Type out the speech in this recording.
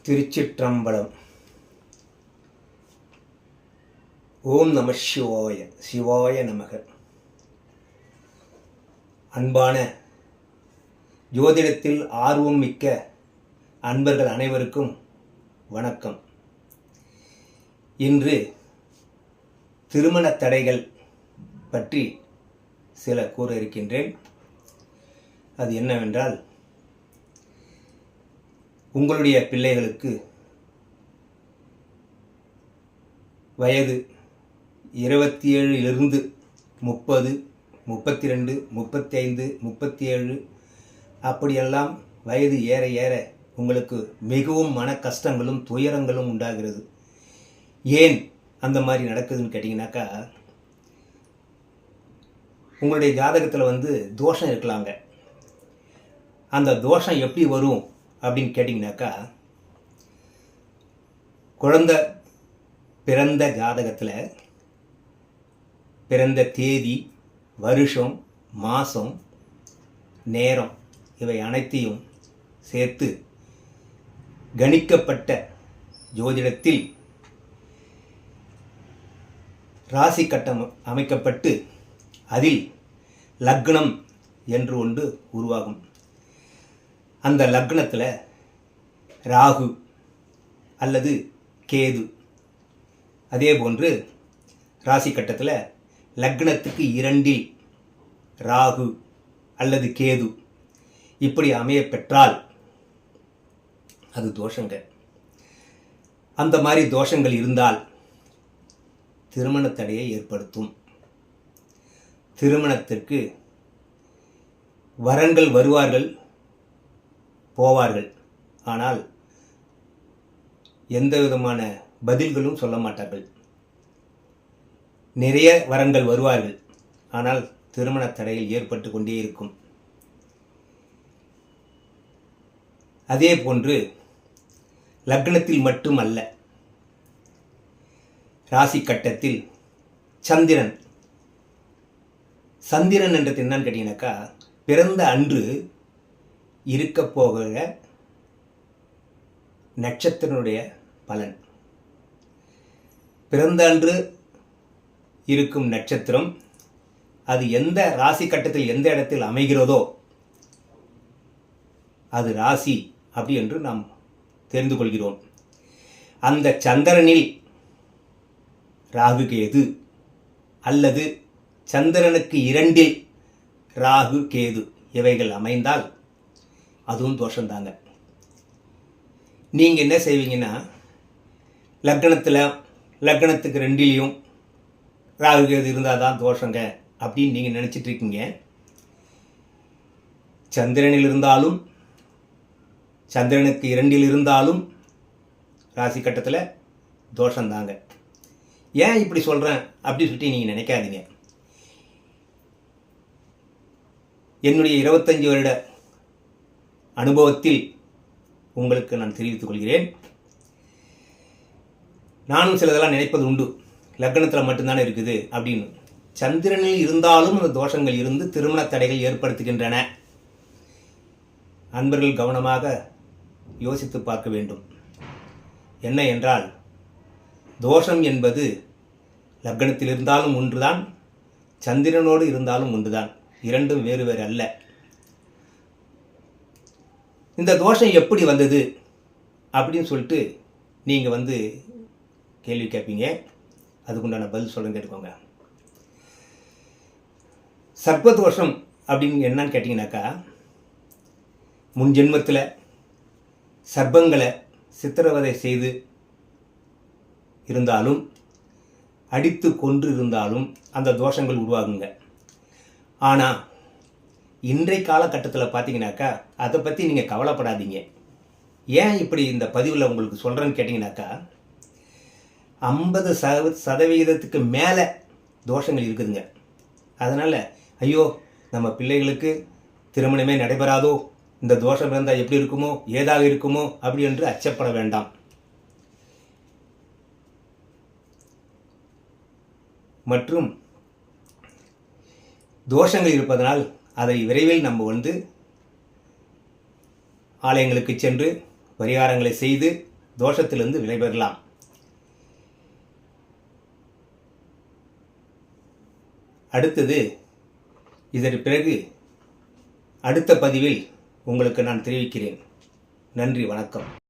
திருச்சிற்றம்பலம். ஓம் நம சிவாய. சிவாய நமக. அன்பான ஜோதிடத்தில் ஆர்வம் மிக்க அன்பர்கள் அனைவருக்கும் வணக்கம். இன்று திருமண தடைகள் பற்றி சில கூற இருக்கின்றேன். அது என்னவென்றால், உங்களுடைய பிள்ளைகளுக்கு வயது 27 30, 32, 35, 37 அப்படியெல்லாம் வயது ஏற ஏற உங்களுக்கு மிகவும் மன கஷ்டங்களும் துயரங்களும் உண்டாகிறது. ஏன் அந்த மாதிரி நடக்குதுன்னு கேட்டிங்கனாக்கா, உங்களுடைய ஜாதகத்தில் தோஷம் இருக்கலாங்க. அந்த தோஷம் எப்படி வரும் அப்படின்னு கேட்டிங்கனாக்கா, குழந்தை பிறந்த ஜாதகத்தில் பிறந்த தேதி, வருஷம், மாதம், நேரம் இவை அனைத்தையும் சேர்த்து கணிக்கப்பட்ட ஜோதிடத்தில் ராசி கட்டம் அமைக்கப்பட்டு அதில் லக்னம் என்று ஒன்று உருவாகும். அந்த லக்னத்தில் ராகு அல்லது கேது, அதே போன்று ராசி கட்டத்தில் லக்னத்துக்கு 2 ராகு அல்லது கேது இப்படி அமைய பெற்றால் அது தோஷங்க. அந்த மாதிரி தோஷங்கள் இருந்தால் திருமண தடையை ஏற்படுத்தும். திருமணத்திற்கு வரன்கள் வருவார்கள், போவார்கள். ஆனால் எந்த விதமான பதில்களும் சொல்ல மாட்டார்கள். நிறைய வரன்கள் வருவார்கள், ஆனால் திருமண தடையில் ஏற்பட்டு கொண்டே இருக்கும். அதே போன்று லக்னத்தில் மட்டுமல்ல, ராசி கட்டத்தில் சந்திரன் என்றது என்னன்னு கேட்டீங்கன்னாக்கா, பிறந்த அன்று இருக்க போகிற நட்சத்திரனுடைய பலன். பிறந்த அன்று இருக்கும் நட்சத்திரம் அது எந்த ராசி கட்டத்தில் எந்த இடத்தில் அமைகிறதோ அது ராசி அப்படி என்று நாம் தெரிந்து கொள்கிறோம். அந்த சந்திரனில் ராகு கேது அல்லது சந்திரனுக்கு 2 ராகு கேது இவைகள் அமைந்தால் அதுவும் தோஷம்தாங்க. நீங்கள் என்ன செய்வீங்கன்னா, லக்னத்துக்கு 2லையும் ராகு கேது இருந்தால் தான் தோஷங்க அப்படின்னு நீங்கள் நினச்சிட்டு இருக்கீங்க. சந்திரனில் இருந்தாலும் சந்திரனுக்கு 2 இருந்தாலும் ராசி கட்டத்தில் தோஷம்தாங்க. ஏன் இப்படி சொல்கிறேன் அப்படி சொல்லிட்டு நீங்கள் நினைக்காதீங்க. என்னுடைய 25 வருட அனுபவத்தில் உங்களுக்கு நான் தெரிவித்துக் கொள்கிறேன். நானும் சிலதெல்லாம் நினைப்பது உண்டு, லக்னத்தில் மட்டும்தானே இருக்குது அப்படின்னு. சந்திரனில் இருந்தாலும் அந்த தோஷங்கள் இருந்து திருமண தடைகள் ஏற்படுத்துகின்றன. அன்பர்கள் கவனமாக யோசித்து பார்க்க வேண்டும். என்ன என்றால், தோஷம் என்பது லக்னத்தில் இருந்தாலும் ஒன்றுதான், சந்திரனோடு இருந்தாலும் ஒன்றுதான். இரண்டும் வேறு வேறு அல்ல. இந்த தோஷம் எப்படி வந்தது அப்படின்னு சொல்லிட்டு நீங்கள் கேள்வி கேட்பீங்க. அதுக்குண்டான பதில் சொல்லுங்க, கேட்டுக்கோங்க. சர்ப்பதோஷம் அப்படின்னு என்னன்னு கேட்டிங்கனாக்கா, முன் ஜென்மத்தில் சர்ப்பங்களை சித்திரவதை செய்து இருந்தாலும், அடித்து கொன்று இருந்தாலும் அந்த தோஷங்கள் உருவாகுங்க. ஆனால் இன்றைய காலகட்டத்தில் பார்த்தீங்கன்னாக்கா அதை பற்றி நீங்கள் கவலைப்படாதீங்க. ஏன் இப்படி இந்த பதிவில் உங்களுக்கு சொல்கிறேன்னு கேட்டிங்கனாக்கா, 50% மேலே தோஷங்கள் இருக்குதுங்க. அதனால் ஐயோ நம்ம பிள்ளைகளுக்கு திருமணமே நடைபெறாதோ, இந்த தோஷம் இருந்தால் எப்படி இருக்குமோ, ஏதாக இருக்குமோ அப்படி என்று அச்சப்பட வேண்டாம். மற்றும் தோஷங்கள் இருப்பதனால் அதை விரைவில் நம்ம ஆலயங்களுக்கு சென்று பரிகாரங்களை செய்து தோஷத்திலிருந்து விடைபெறலாம். அடுத்தது இதற்கு பிறகு அடுத்த பதிவில் உங்களுக்கு நான் தெரிவிக்கிறேன். நன்றி, வணக்கம்.